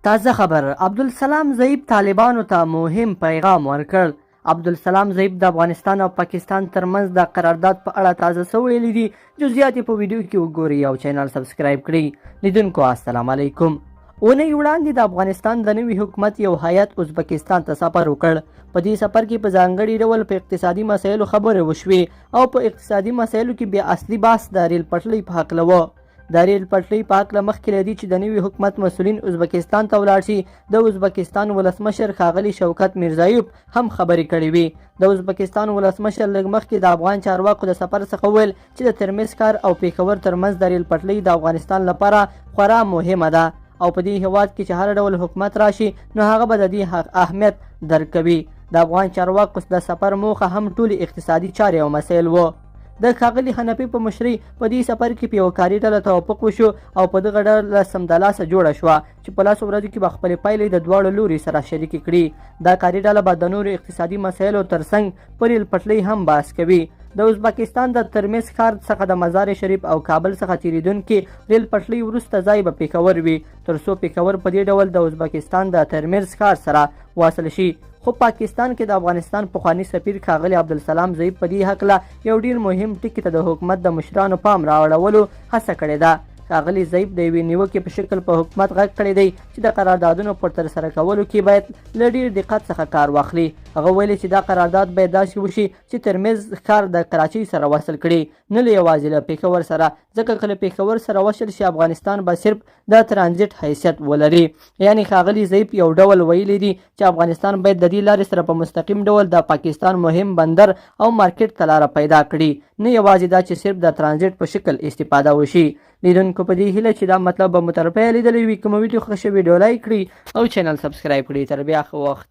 تازه خبر: عبدالسلام ضعیف طالبانو ته مهم پیغام ورکړ. عبدالسلام ضعیف د افغانستان او پاکستان ترمنځ د قرارداد په اړه تازه څه ویلي دي، جزئیات یې په ویډیو کې وګورئ او چینل سبسکرایب کړئ. لیدونکو السلام علیکم. اونۍ وړاندې د افغانستان د نوي حکومت یو هیات ازبکستان ته سفر وکړ. په دې سفر کې په ځانګړي ډول په اقتصادي مسایلو خبرې وشوې او په اقتصادي مسایلو کې بیا اصلي بحث د ریل پټلۍ په هکله و. د ریل پټلۍ په هکله مخکې له دې چې د نوي حکومت مسؤلین ازبکستان ته ولاړ شي، د ازبکستان ولسمشر ښاغلي شوکت میرزایوف هم خبرې کړې وې. د ازبکستان ولسمشر لږ مخکې د افغان چارواکو د سفر څخه وویل چې د ترمز ښار او پیښور ترمنځ د ریل پټلۍ د افغانستان لپاره خورا مهمه ده او په دې هیواد کې چې هر ډول حکومت راشي نو هغه به د دې اهمیت درک کوي. د افغان چارواکو د سفر موخه هم ټولې اقتصادي چارې او مسایل و. د ښاغلي حنفي په مشرۍ په دې سفر کې په یو کاري ډله توافق وشو او په دغه ډله سمدلاسه جوړه شوه چې په لاسو ورځو کې به خپلې پایلې د دواړو لوري سره شریکې کړي. دا کاري ډله به د نورو اقتصادي مسایلو ترڅنګ په ریل پټلۍ هم بحث کوي. د ازبکستان د ترمز ښار څخه د مزار شریف او کابل څخه تیریدونکي ریل پټلۍ وروسته ځای به پیښور وي، تر څو پیښور په دې ډول د ازبکستان د ترمز ښار سره واصل شي. خو پاکستان کې د افغانستان پخوانی سفیر ښاغلي عبدالسلام ضعیف په دې هکله یو ډیر مهم ټکي ته د حکومت د مشرانو پام راوړولو هڅه کړې ده. ښاغلي ضعیف د یوې نیوکې په شکل په حکومت غږ کړی دی چې د قراردادونو پر ترسره کولو کې باید له ډیر دقت څخه کار واخلي. هغه ویلي چې دا قرارداد باید داسې وشي چې ترمز ښار د کراچۍ سره وصل کړي، نه یوازې له پیښور سره، ځکه که له پیښور سره وصل شي افغانستان به صرف د ترانزیت حیثیت ولري. یعنی ښاغلي ضعیف یو ډول ویلي دي چې افغانستان باید د دې لارې سره په مستقیم ډول د پاکستان مهم بندر او مارکیټ ته لاره پیدا کړي، نه یوازې دا چې صرف د ترانزیت په شکل استفاده وشي. لیدونکو په دې هیله چې دا مطلب به مو تر پایه لیدلی وي. کومه ویډیو خوښه شوې ویډیو لایک کړئ او چینل سبسکرایب کړئ. تر بیا ښه وخت.